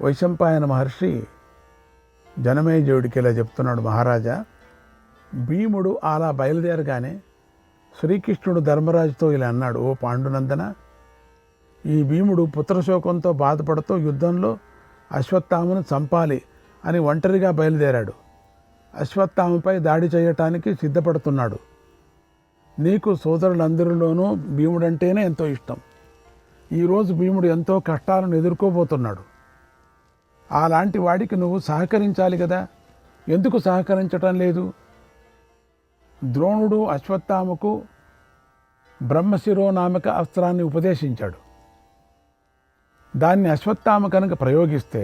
వైశంపాయన మహర్షి జనమేజయుడికి ఇలా చెప్తున్నాడు, మహారాజా, భీముడు అలా బయలుదేరగానే శ్రీకృష్ణుడు ధర్మరాజుతో ఇలా అన్నాడు, ఓ పాండునందన, ఈ భీముడు పుత్రశోకంతో బాధపడుతూ యుద్ధంలో అశ్వత్థామను చంపాలి అని ఒంటరిగా బయలుదేరాడు. అశ్వత్థామపై దాడి చేయటానికి సిద్ధపడుతున్నాడు. నీకు సోదరులందరిలోనూ భీముడంటేనే ఎంతో ఇష్టం. ఈరోజు భీముడు ఎంతో కష్టాలను ఎదుర్కోబోతున్నాడు. అలాంటి వాడికి నువ్వు సహకరించాలి కదా, ఎందుకు సహకరించటం లేదు? ద్రోణుడు అశ్వత్థామకు బ్రహ్మశిరోనామక అస్త్రాన్ని ఉపదేశించాడు. దాన్ని అశ్వత్థామ కనుక ప్రయోగిస్తే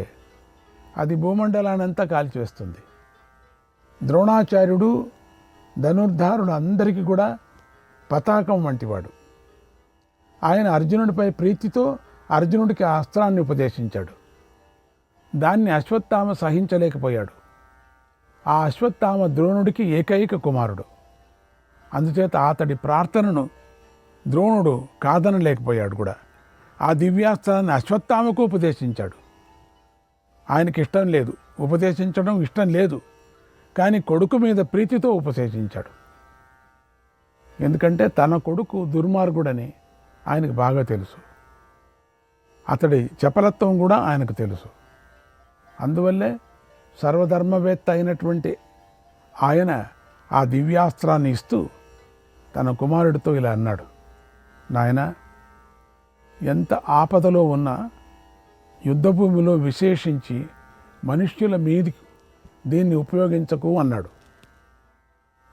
అది భూమండలానంతా కాల్చివేస్తుంది. ద్రోణాచార్యుడు ధనుర్ధారుడు అందరికీ కూడా పతాకం వంటివాడు. ఆయన అర్జునుడిపై ప్రీతితో అర్జునుడికి ఆ అస్త్రాన్ని ఉపదేశించాడు. దాన్ని అశ్వత్థామ సహించలేకపోయాడు. ఆ అశ్వత్థామ ద్రోణుడికి ఏకైక కుమారుడు. అందుచేత అతడి ప్రార్థనను ద్రోణుడు కాదనలేకపోయాడు కూడా. ఆ దివ్యాస్త్రాన్ని అశ్వత్థామకు ఉపదేశించాడు. ఆయనకి ఇష్టం లేదు, ఉపదేశించడం ఇష్టం లేదు, కానీ కొడుకు మీద ప్రీతితో ఉపదేశించాడు. ఎందుకంటే తన కొడుకు దుర్మార్గుడని ఆయనకు బాగా తెలుసు. అతడి చపలత్వం కూడా ఆయనకు తెలుసు. అందువల్లే సర్వధర్మవేత్త అయినటువంటి ఆయన ఆ దివ్యాస్త్రాన్ని ఇస్తూ తన కుమారుడితో ఇలా అన్నాడు, నాయనా, ఎంత ఆపదలో ఉన్నా యుద్ధభూమిలో విశేషించి మనుష్యుల మీదికి దీన్ని ఉపయోగించకు అన్నాడు.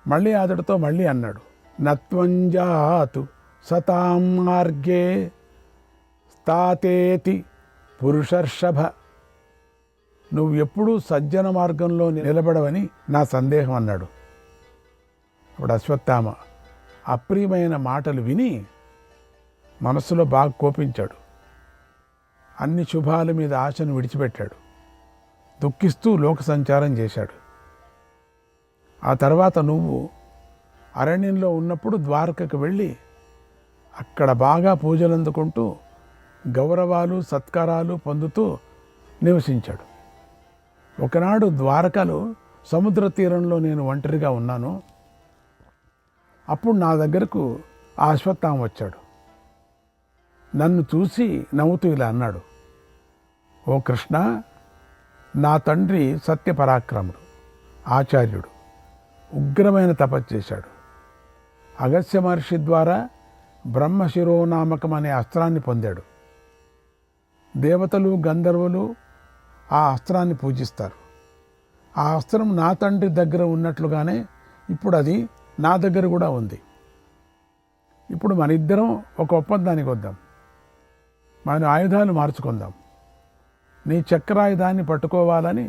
మళ్ళీ అతడితో మళ్ళీ అన్నాడు, నత్వంజాతు సతాం మార్గే స్థాతేతి పురుషర్షభ. నువ్వు ఎప్పుడూ సజ్జన మార్గంలో నిలబడవని నా సందేహం అన్నాడు. అప్పుడు అశ్వత్థామ అప్రియమైన మాటలు విని మనసులో బాగా కోపించాడు. అన్ని శుభాల మీద ఆశను విడిచిపెట్టాడు. దుఃఖిస్తూ లోక సంచారం చేశాడు. ఆ తర్వాత నువ్వు అరణ్యంలో ఉన్నప్పుడు ద్వారకకు వెళ్ళి అక్కడ బాగా పూజలు అందుకుంటూ గౌరవాలు సత్కారాలు పొందుతూ నివసించాడు. ఒకనాడు ద్వారకలో సముద్ర తీరంలో నేను ఒంటరిగా ఉన్నాను. అప్పుడు నా దగ్గరకు ఆ అశ్వత్థామ వచ్చాడు. నన్ను చూసి నవ్వుతూ ఇలా అన్నాడు, ఓ కృష్ణ, నా తండ్రి సత్యపరాక్రముడు, ఆచార్యుడు, ఉగ్రమైన తపస్సు చేశాడు. అగస్త్య మహర్షి ద్వారా బ్రహ్మశిరోనామకం అనే అస్త్రాన్ని పొందాడు. దేవతలు గంధర్వులు ఆ అస్త్రాన్ని పూజిస్తారు. ఆ అస్త్రం నా తండ్రి దగ్గర ఉన్నట్లుగానే ఇప్పుడు అది నా దగ్గర కూడా ఉంది. ఇప్పుడు మన ఇద్దరం ఒక ఒప్పందానికి వద్దాం. మన ఆయుధాలు మార్చుకుందాం. నీ చక్రాయుధాన్ని పట్టుకోవాలని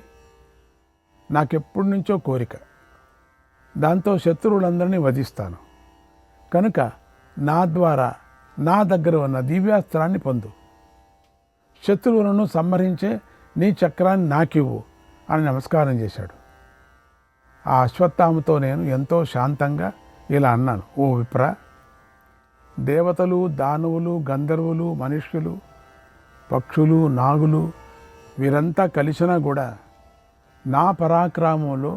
నాకెప్పటి నుంచో కోరిక. దాంతో శత్రువులందరినీ వధిస్తాను. కనుక నా ద్వారా నా దగ్గర ఉన్న దివ్యాస్త్రాన్ని పొందు. శత్రువులను సంహరించే నీ చక్రాన్ని నాకివ్వు అని నమస్కారం చేశాడు. ఆ అశ్వత్థామతో నేను ఎంతో శాంతంగా ఇలా అన్నాను, ఓ విప్ర, దేవతలు దానవులు గంధర్వులు మనుష్యులు పక్షులు నాగులు వీరంతా కలిసినా కూడా నా పరాక్రమంలో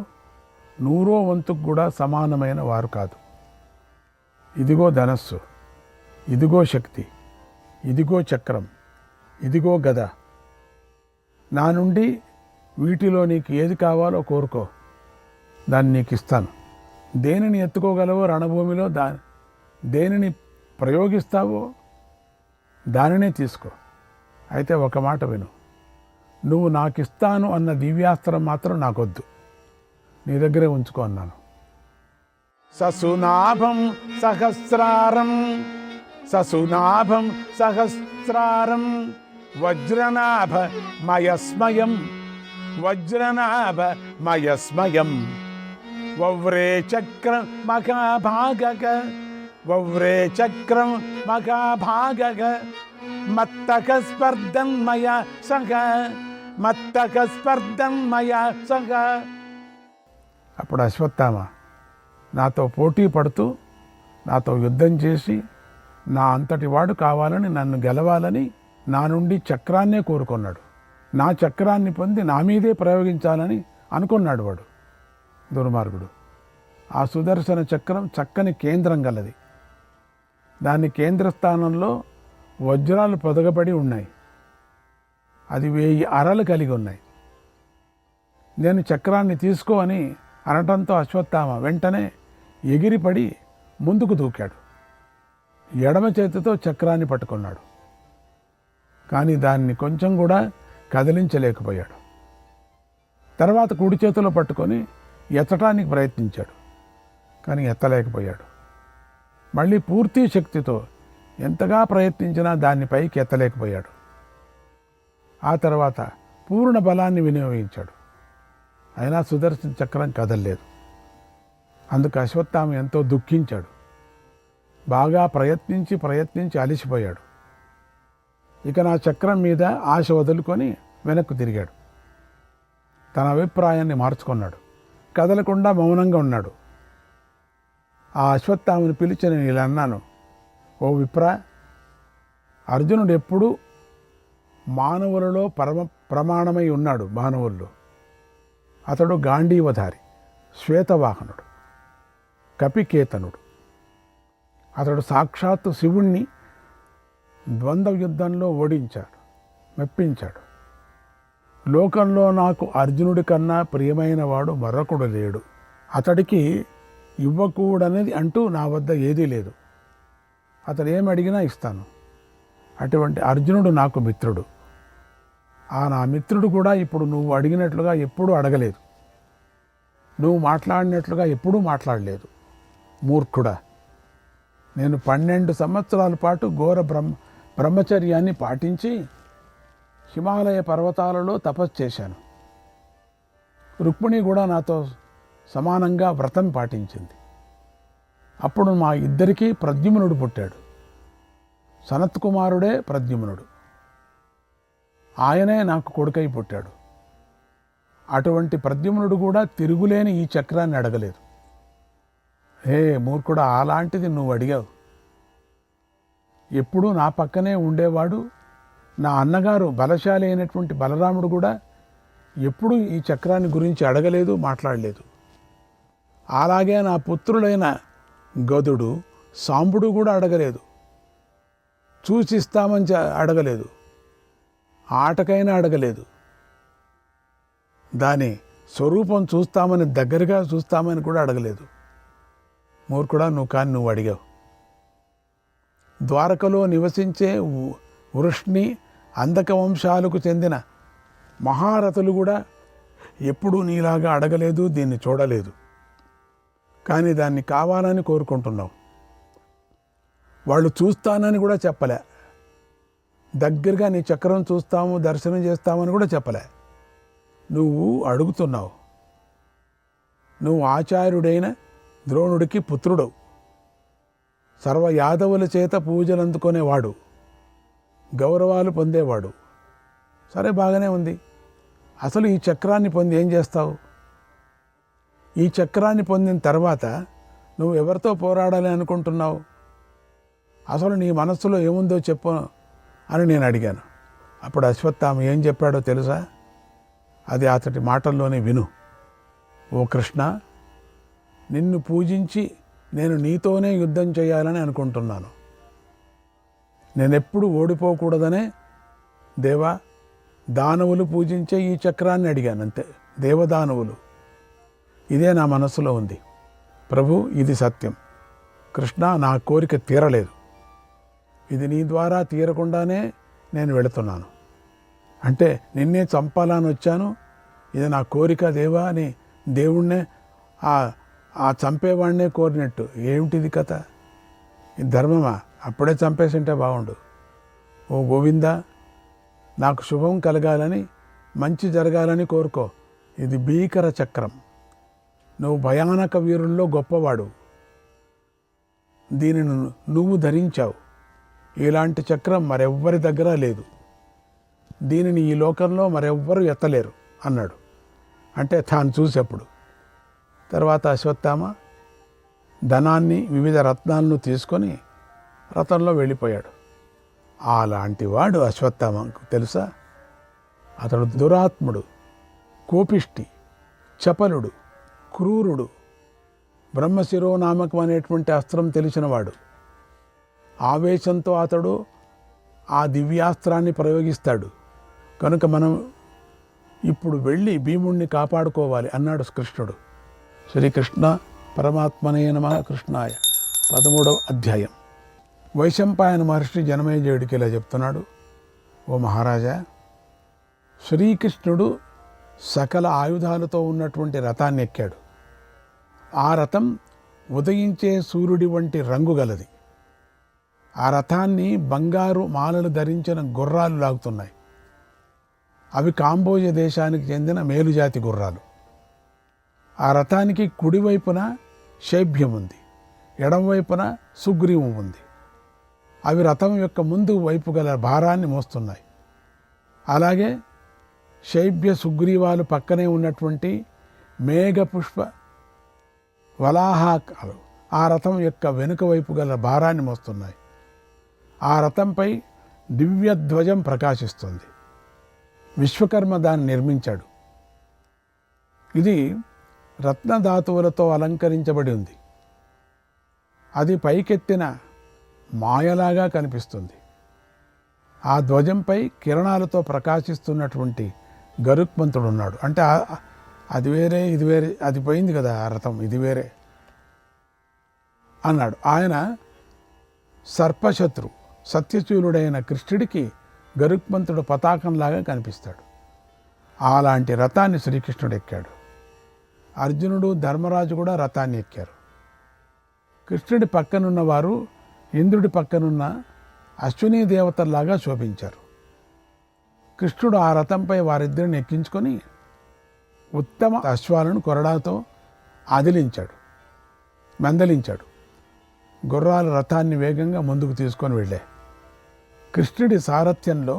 100వ వంతుకు కూడా సమానమైన వారు కాదు. ఇదిగో ధనస్సు, ఇదిగో శక్తి, ఇదిగో చక్రం, ఇదిగో గద. నా నుండి వీటిలో నీకు ఏది కావాలో కోరుకో, దాన్ని నీకు ఇస్తాను. దేనిని ఎత్తుకోగలవో రణభూమిలో దేనిని ప్రయోగిస్తావో దానినే తీసుకో. అయితే ఒక మాట విను, నువ్వు నాకు ఇస్తాను అన్న దివ్యాస్త్రం మాత్రం నాకొద్దు, నీ దగ్గరే ఉంచుకో అన్నాను. ససునాభం సహస్రారం ససునాభం సహస్రారం వజ్రనాభ మయస్మయం వజ్రనాభ మయస్మయం వవ్రే చక్రం మహాభాగక వవ్రే చక్రం మహాభాగక మత్తక స్పర్ధన్మయ సహ మత్తక స్పర్ధన్మయ సహ. అప్పుడు అశ్వత్థామ నాతో పోటీ పడుతూ నాతో యుద్ధం చేసి నా అంతటి వాడు కావాలని, నన్ను గెలవాలని నా నుండి చక్రాన్నే కోరుకున్నాడు. నా చక్రాన్ని పొంది నా మీదే ప్రయోగించాలని అనుకున్నాడు వాడు, దుర్మార్గుడు. ఆ సుదర్శన చక్రం చక్కని కేంద్రం గలది. దాని కేంద్ర స్థానంలో వజ్రాలు పొదగబడి ఉన్నాయి. అది 1000 అరలు కలిగి ఉన్నాయి. నేను చక్రాన్ని తీసుకో అని అనటంతో అశ్వత్థామ వెంటనే ఎగిరిపడి ముందుకు దూకాడు. ఎడమ చేతితో చక్రాన్ని పట్టుకున్నాడు. కానీ దాన్ని కొంచెం కూడా కదిలించలేకపోయాడు. తర్వాత కుడి చేతిలో పట్టుకొని ఎత్తటానికి ప్రయత్నించాడు. కానీ ఎత్తలేకపోయాడు. మళ్ళీ పూర్తి శక్తితో ఎంతగా ప్రయత్నించినా దాన్ని పైకి ఎత్తలేకపోయాడు. ఆ తర్వాత పూర్ణ బలాన్ని వినియోగించాడు. అయినా సుదర్శన చక్రం కదలలేదు. అందుకు అశ్వత్థామ ఎంతో దుఃఖించాడు. బాగా ప్రయత్నించి అలిసిపోయాడు. ఇక నా చక్రం మీద ఆశ వదులుకొని వెనక్కు తిరిగాడు. తన అభిప్రాయాన్ని మార్చుకున్నాడు. కదలకుండా మౌనంగా ఉన్నాడు. ఆ అశ్వత్థామని పిలిచి నేను ఇలా అన్నాను, ఓ విప్ర, అర్జునుడు ఎప్పుడూ మానవులలో ప్రమాణమై ఉన్నాడు. మానవుల్లో అతడు గాంధీవధారి, శ్వేతవాహనుడు, కపికేతనుడు. అతడు సాక్షాత్తు శివుణ్ణి ద్వంద్వ యుద్ధంలో ఓడించాడు, మెప్పించాడు. లోకంలో నాకు అర్జునుడి కన్నా ప్రియమైన వాడు మరొకడు లేడు. అతడికి ఇవ్వకూడనిది అంటూ నా వద్ద ఏదీ లేదు. అతడు ఏమి అడిగినా ఇస్తాను. అటువంటి అర్జునుడు నాకు మిత్రుడు. నా మిత్రుడు కూడా ఇప్పుడు నువ్వు అడిగినట్లుగా ఎప్పుడూ అడగలేదు. నువ్వు మాట్లాడినట్లుగా ఎప్పుడూ మాట్లాడలేదు. మూర్ఖుడా, నేను 12 సంవత్సరాల పాటు ఘోర బ్రహ్మచర్యాన్ని పాటించి హిమాలయ పర్వతాలలో తపస్సు చేశాను. రుక్మిణి కూడా నాతో సమానంగా వ్రతం పాటించింది. అప్పుడు మా ఇద్దరికీ ప్రద్యుమ్నుడు పుట్టాడు. సనత్కుమారుడే ప్రద్యుమ్నుడు. ఆయనే నాకు కొడుకై పుట్టాడు. అటువంటి ప్రద్యుమ్నుడు కూడా తిరుగులేని ఈ చక్రాన్ని అడగలేదు. హే మూర్ఖుడా, అలాంటిది నువ్వు అడిగావు. ఎప్పుడూ నా పక్కనే ఉండేవాడు నా అన్నగారు బలశాలి అయినటువంటి బలరాముడు కూడా ఎప్పుడూ ఈ చక్రాన్ని గురించి అడగలేదు, మాట్లాడలేదు. అలాగే నా పుత్రులైన గదుడు, సాంబుడు కూడా అడగలేదు. చూసిస్తామని అడగలేదు. ఆటకైనా అడగలేదు. దాని స్వరూపం చూస్తామని, దగ్గరగా చూస్తామని కూడా అడగలేదు. మూర్ఖుడా, నువ్వు అడిగావు. ద్వారకలో నివసించే వృష్ణి అంధక వంశాలకు చెందిన మహారథులు కూడా ఎప్పుడూ నీలాగా అడగలేదు, దీన్ని చూడలేదు. కానీ దాన్ని కావాలని కోరుకుంటున్నావు. వాళ్ళు చూస్తానని కూడా చెప్పలే. దగ్గరగా నీ చక్రం చూస్తాము, దర్శనం చేస్తామని కూడా చెప్పలే. నువ్వు అడుగుతున్నావు. నువ్వు ఆచార్యుడైన ద్రోణుడికి పుత్రుడవు. సర్వ యాదవుల చేత పూజలు అందుకునేవాడు, గౌరవాలు పొందేవాడు. సరే, బాగానే ఉంది. అసలు ఈ చక్రాన్ని పొంది ఏం చేస్తావు? ఈ చక్రాన్ని పొందిన తర్వాత నువ్వు ఎవరితో పోరాడాలి అనుకుంటున్నావు? అసలు నీ మనస్సులో ఏముందో చెప్పు అని నేను అడిగాను. అప్పుడు అశ్వత్థామ ఏం చెప్పాడో తెలుసా? అది అతడి మాటల్లోనే విను. ఓ కృష్ణ, నిన్ను పూజించి నేను నీతోనే యుద్ధం చేయాలని అనుకుంటున్నాను. నేనెప్పుడు ఓడిపోకూడదనే దేవా, దానవులు పూజించే ఈ చక్రాన్ని అడిగాను, అంతే. దేవదానవులు. ఇదే నా మనస్సులో ఉంది. ప్రభు, ఇది సత్యం. కృష్ణ, నా కోరిక తీరలేదు. ఇది నీ ద్వారా తీరకుండానే నేను వెళుతున్నాను. అంటే నిన్నే చంపాలని వచ్చాను. ఇది నా కోరిక దేవా అని దేవుణ్ణే ఆ చంపేవాడినే కోరినట్టు. ఏమిటిది కథ? ఇది ధర్మమా? అప్పుడే చంపేసింటే బాగుండు. ఓ గోవిందా, నాకు శుభం కలగాలని, మంచి జరగాలని కోరుకో. ఇది భీకర చక్రం. నువ్వు భయానక వీరుల్లో గొప్పవాడు. దీనిని నువ్వు ధరించావు. ఇలాంటి చక్రం మరెవ్వరి దగ్గర లేదు. దీనిని ఈ లోకంలో మరెవ్వరు ఎత్తలేరు అన్నాడు. అంటే తాను చూసేప్పుడు. తర్వాత అశ్వత్థామ ధనాన్ని, వివిధ రత్నాలను తీసుకొని రథంలో వెళ్ళిపోయాడు. అలాంటి వాడు అశ్వత్థామకు తెలుసా? అతడు దురాత్ముడు, కోపిష్టి, చపలుడు, క్రూరుడు, బ్రహ్మశిరోనామకం అనేటువంటి అస్త్రం తెలిసినవాడు. ఆవేశంతో అతడు ఆ దివ్యాస్త్రాన్ని ప్రయోగిస్తాడు. కనుక మనం ఇప్పుడు వెళ్ళి భీముణ్ణి కాపాడుకోవాలి అన్నాడు కృష్ణుడు. శ్రీకృష్ణ పరమాత్మనే నమః. కృష్ణాయ. 13వ అధ్యాయం. వైశంపాయన మహర్షి జనమేజయుడికి ఇలా చెప్తున్నాడు. ఓ మహారాజా, శ్రీకృష్ణుడు సకల ఆయుధాలతో ఉన్నటువంటి రథాన్ని ఎక్కాడు. ఆ రథం ఉదయించే సూర్యుడి వంటి రంగు గలది. ఆ రథాన్ని బంగారు మాలలు ధరించిన గుర్రాలు లాగుతున్నాయి. అవి కాంబోజ దేశానికి చెందిన మేలుజాతి గుర్రాలు. ఆ రథానికి కుడివైపున శైభ్యం ఉంది, ఎడంవైపున సుగ్రీవం ఉంది. అవి రథం యొక్క ముందు వైపు గల భారాన్ని మోస్తున్నాయి. అలాగే శైభ్య సుగ్రీవాలు పక్కనే ఉన్నటువంటి మేఘపుష్ప వలాహాకాలు ఆ రథం యొక్క వెనుక వైపు గల భారాన్ని మోస్తున్నాయి. ఆ రథంపై దివ్యధ్వజం ప్రకాశిస్తుంది. విశ్వకర్మ దాన్ని నిర్మించాడు. ఇది రత్నధాతువులతో అలంకరించబడి ఉంది. అది పైకెత్తిన మాయలాగా కనిపిస్తుంది. ఆ ధ్వజంపై కిరణాలతో ప్రకాశిస్తున్నటువంటి గరుత్మంతుడు ఉన్నాడు. అంటే అది వేరే ఇది వేరే, అది పోయింది కదా ఆ రథం, ఇది వేరే అన్నాడు. ఆయన సర్పశత్రు సత్యశూలుడైన కృష్ణుడికి గరుత్మంతుడు పతాకంలాగా కనిపిస్తాడు. అలాంటి రథాన్ని శ్రీకృష్ణుడు ఎక్కాడు. అర్జునుడు, ధర్మరాజు కూడా రథాన్ని ఎక్కారు. కృష్ణుడి పక్కనున్న వారు ఇంద్రుడి పక్కనున్న అశ్వినీ దేవతల్లాగా శోభించారు. కృష్ణుడు ఆ రథంపై వారిద్దరిని ఎక్కించుకొని ఉత్తమ అశ్వాలను కొరడాతో మందలించాడు. గుర్రాల రథాన్ని వేగంగా ముందుకు తీసుకొని వెళ్ళాయి. కృష్ణుడి సారథ్యంలో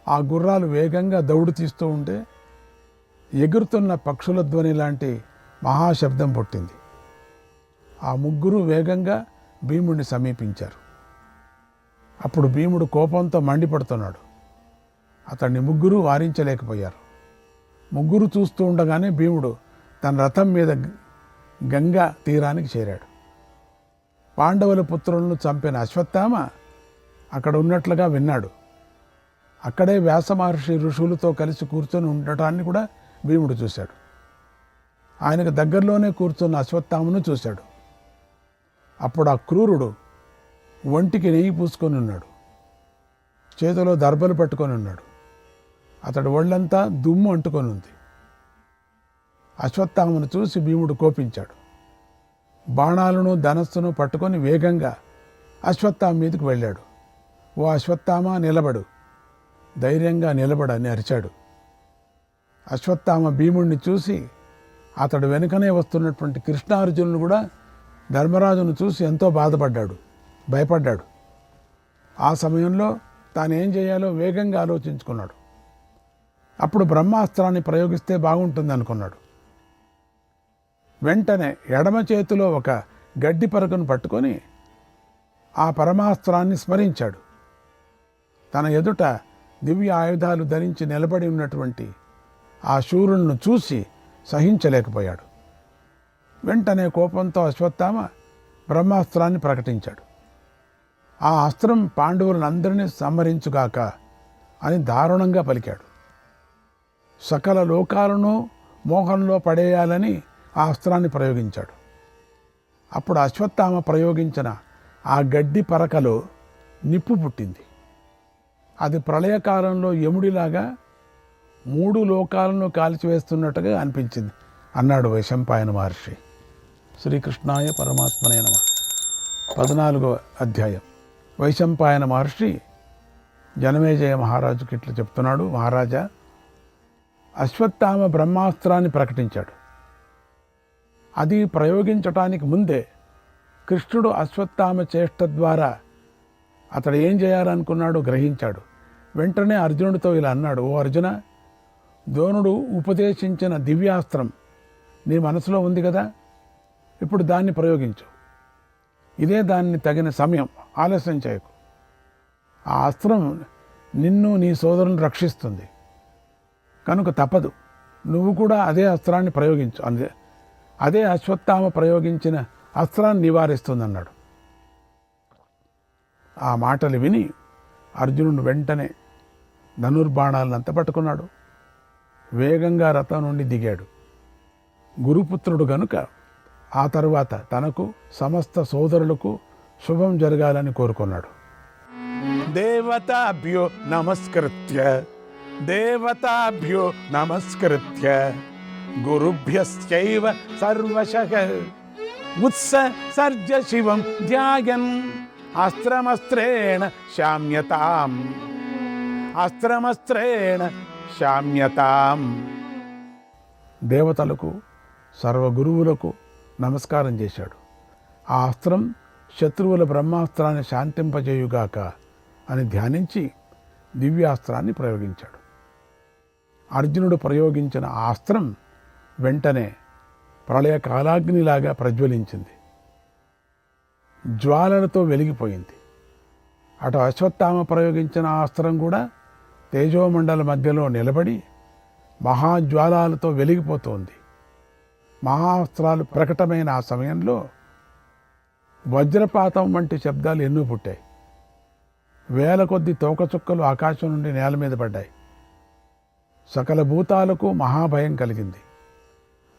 ఆ గుర్రాలు వేగంగా దౌడు తీస్తూ ఉంటే ఎగురుతున్న పక్షుల ధ్వని లాంటి మహాశబ్దం పుట్టింది. ఆ ముగ్గురు వేగంగా భీముడిని సమీపించారు. అప్పుడు భీముడు కోపంతో మండిపడుతున్నాడు. అతన్ని ముగ్గురు వారించలేకపోయారు. ముగ్గురు చూస్తూ ఉండగానే భీముడు తన రథం మీద గంగా తీరానికి చేరాడు. పాండవుల పుత్రులను చంపిన అశ్వత్థామ అక్కడ ఉన్నట్లుగా విన్నాడు. అక్కడే వ్యాస మహర్షి ఋషులతో కలిసి కూర్చొని ఉండటాన్ని కూడా భీముడు చూశాడు. ఆయనకు దగ్గరలోనే కూర్చున్న అశ్వత్థామను చూశాడు. అప్పుడు ఆ క్రూరుడు ఒంటికి నెయ్యి పూసుకొని ఉన్నాడు. చేతిలో దర్భలు పట్టుకొని ఉన్నాడు. అతడు ఒళ్ళంతా దుమ్ము అంటుకొని ఉంది. అశ్వత్థామను చూసి భీముడు కోపించాడు. బాణాలను ధనస్సును పట్టుకొని వేగంగా అశ్వత్థామ మీదకు వెళ్ళాడు. ఓ అశ్వత్థామ, నిలబడు, ధైర్యంగా నిలబడని అరిచాడు. అశ్వత్థామ భీముడిని చూసి అతడు వెనుకనే వస్తున్నటువంటి కృష్ణార్జునులు కూడా ధర్మరాజును చూసి ఎంతో బాధపడ్డాడు, భయపడ్డాడు. ఆ సమయంలో తానేం చేయాలో వేగంగా ఆలోచించుకున్నాడు. అప్పుడు బ్రహ్మాస్త్రాన్ని ప్రయోగిస్తే బాగుంటుంది అనుకున్నాడు. వెంటనే ఎడమ చేతిలో ఒక గడ్డి పరకను పట్టుకొని ఆ పరమాస్త్రాన్ని స్మరించాడు. తన ఎదుట దివ్య ఆయుధాలు ధరించి నిలబడి ఉన్నటువంటి ఆ శూరులను చూసి సహించలేకపోయాడు. వెంటనే కోపంతో అశ్వత్థామ బ్రహ్మాస్త్రాన్ని ప్రకటించాడు. ఆ అస్త్రం పాండవులందరినీ సంహరించుగాక అని దారుణంగా పలికాడు. సకల లోకాలను మోహంలో పడేయాలని ఆ అస్త్రాన్ని ప్రయోగించాడు. అప్పుడు అశ్వత్థామ ప్రయోగించిన ఆ గడ్డి పరకలో నిప్పు పుట్టింది. అది ప్రళయకాలంలో యముడిలాగా 3 లోకాలను కాల్చివేస్తున్నట్టుగా అనిపించింది అన్నాడు వైశంపాయన మహర్షి. శ్రీకృష్ణాయ పరమాత్మనే నమః. 14వ అధ్యాయం. వైశంపాయన మహర్షి జనమేజయ మహారాజుకి ఇట్లా చెప్తున్నాడు. మహారాజా, అశ్వత్థామ బ్రహ్మాస్త్రాన్ని ప్రకటించాడు. అది ప్రయోగించటానికి ముందే కృష్ణుడు అశ్వత్థామ చేష్ట ద్వారా అతడు ఏం చేయాలనుకున్నాడో గ్రహించాడు. వెంటనే అర్జునుడితో ఇలా అన్నాడు. ఓ అర్జున, ద్రోణుడు ఉపదేశించిన దివ్యాస్త్రం నీ మనసులో ఉంది కదా, ఇప్పుడు దాన్ని ప్రయోగించు. ఇదే దాన్ని తగిన సమయం, ఆలస్యం చేయకు. ఆ అస్త్రం నిన్ను నీ సోదరుని రక్షిస్తుంది. కనుక తప్పదు, నువ్వు కూడా అదే అస్త్రాన్ని ప్రయోగించు. అదే అశ్వత్థామ ప్రయోగించిన అస్త్రాన్ని నివారిస్తుందన్నాడు. ఆ మాటలు విని అర్జునుడు వెంటనే ధనుర్బాణాలను అంత పట్టుకున్నాడు. వేగంగా రథం నుండి దిగాడు. గురుపుత్రుడు గనుక ఆ తరువాత తనకు సమస్త సోదరులకు శుభం జరగాలని కోరుకున్నాడు. దేవతాభ్యో నమస్కృత్య గురుభ్యశ్చైవ సర్వశః ఉత్సర్జ్య శివం ధ్యాయన్ అస్త్రమస్త్రేణ శామ్యతాం. దేవతలకు సర్వగురువులకు నమస్కారం చేశాడు. ఆ అస్త్రం శత్రువుల బ్రహ్మాస్త్రాన్ని శాంతింపజేయుగాక అని ధ్యానించి దివ్యాస్త్రాన్ని ప్రయోగించాడు. అర్జునుడు ప్రయోగించిన ఆ అస్త్రం వెంటనే ప్రళయకాలాగ్నిలాగా ప్రజ్వలించింది, జ్వాలలతో వెలిగిపోయింది. అటు అశ్వత్థామ ప్రయోగించిన ఆ అస్త్రం కూడా తేజోమండల మధ్యలో నిలబడి మహాజ్వాలాలతో వెలిగిపోతోంది. మహాస్త్రాలు ప్రకటమైన ఆ సమయంలో వజ్రపాతం వంటి శబ్దాలు ఎన్నో పుట్టాయి. వేల కొద్ది తోకచుక్కలు ఆకాశం నుండి నేల మీద పడ్డాయి. సకల భూతాలకు మహాభయం కలిగింది.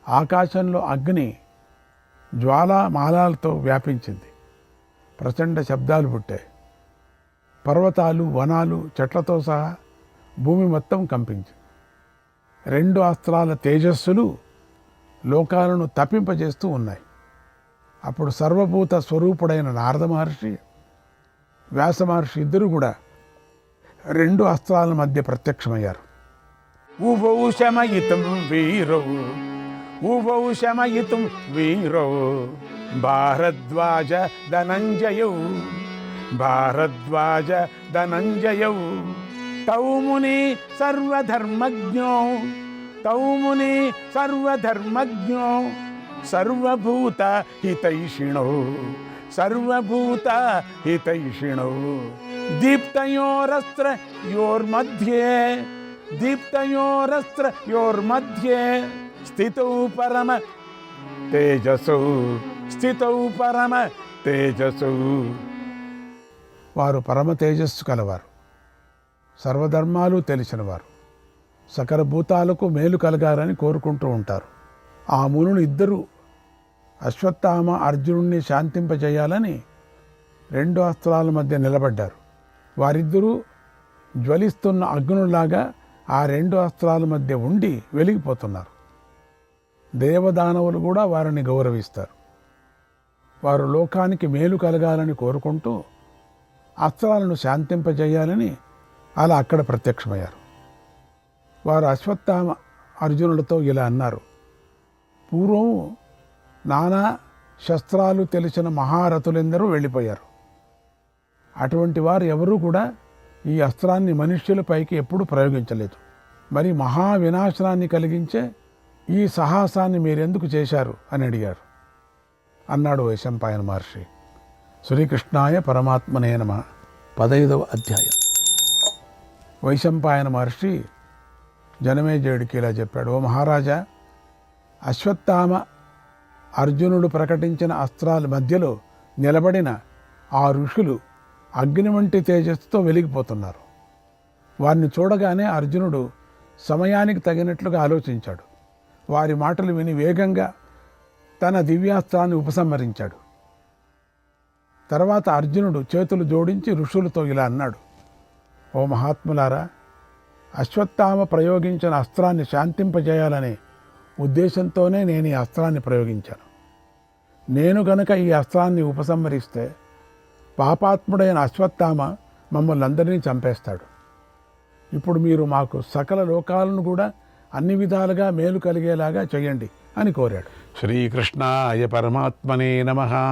ఆకాశంలో అగ్ని జ్వాలామాలాలతో వ్యాపించింది. ప్రచండ శబ్దాలు పుట్టాయి. పర్వతాలు, వనాలు, చెట్లతో సహా భూమి మొత్తం కంపించింది. రెండు అస్త్రాల తేజస్సులు లోకాలను తప్పింపజేస్తూ ఉన్నాయి. అప్పుడు సర్వభూత స్వరూపుడైన నారద మహర్షి, వ్యాస మహర్షి ఇద్దరు కూడా రెండు అస్త్రాల మధ్య ప్రత్యక్షమయ్యారు. ఉభౌ శమయితుం వీరౌ భారద్వాజ ధనంజయౌ తౌ ముని సర్వధర్మజ్ఞో సర్వభూత హితైషిణో దీప్తయోరస్త్రయోర్మధ్యే స్థితౌ పరమ తేజసౌ. వారు పరమ తేజస్సు కలవారు, సర్వధర్మాలు తెలిసినవారు, సకల భూతాలకు మేలు కలగాలని కోరుకుంటూ ఉంటారు. ఆ మునులు ఇద్దరూ అశ్వత్థామ అర్జునుడిని శాంతింపజేయాలని రెండు అస్త్రాల మధ్య నిలబడ్డారు. వారిద్దరూ జ్వలిస్తున్న అగ్నులాగా ఆ రెండు అస్త్రాల మధ్య ఉండి వెలిగిపోతున్నారు. దేవదానవులు కూడా వారిని గౌరవిస్తారు. వారు లోకానికి మేలు కలగాలని కోరుకుంటూ అస్త్రాలను శాంతింపజేయాలని అలా అక్కడ ప్రత్యక్షమయ్యారు. వారు అశ్వత్థామ అర్జునులతో ఇలా అన్నారు: పూర్వం నానా శస్త్రాలు తెలిసిన మహారథులెందరూ వెళ్ళిపోయారు. అటువంటి వారు ఎవరూ కూడా ఈ అస్త్రాన్ని మనుష్యులపైకి ఎప్పుడూ ప్రయోగించలేదు. మరి మహా వినాశనాన్ని కలిగించే ఈ సాహసాన్ని మీరెందుకు చేశారు అని అడిగారు. అన్నాడు వైశంపాయన మహర్షి. శ్రీకృష్ణాయ పరమాత్మనే నమః. 15వ అధ్యాయం. వైశంపాయన మహర్షి జనమేజయుడికి ఇలా చెప్పాడు: ఓ మహారాజా, అశ్వత్థామ అర్జునుడు ప్రకటించిన అస్త్రాల మధ్యలో నిలబడిన ఆ ఋషులు అగ్ని వంటి తేజస్సుతో వెలిగిపోతున్నారు. వారిని చూడగానే అర్జునుడు సమయానికి తగినట్లుగా ఆలోచించాడు. వారి మాటలు విని వేగంగా తన దివ్యాస్త్రాన్ని ఉపసంహరించాడు. తర్వాత అర్జునుడు చేతులు జోడించి ఋషులతో ఇలా అన్నాడు: ఓ మహాత్ములారా, అశ్వత్థామ ప్రయోగించిన అస్త్రాన్ని శాంతింపజేయాలనే ఉద్దేశంతోనే నేను ఈ అస్త్రాన్ని ప్రయోగించాను. నేను గనక ఈ అస్త్రాన్ని ఉపసంహరిస్తే పాపాత్ముడైన అశ్వత్థామ మమ్మల్ని అందరినీ చంపేస్తాడు. ఇప్పుడు మీరు మాకు సకల లోకాలను కూడా అన్ని విధాలుగా మేలు కలిగేలాగా చేయండి అని కోరాడు. శ్రీకృష్ణాయ పరమాత్మనే నమః.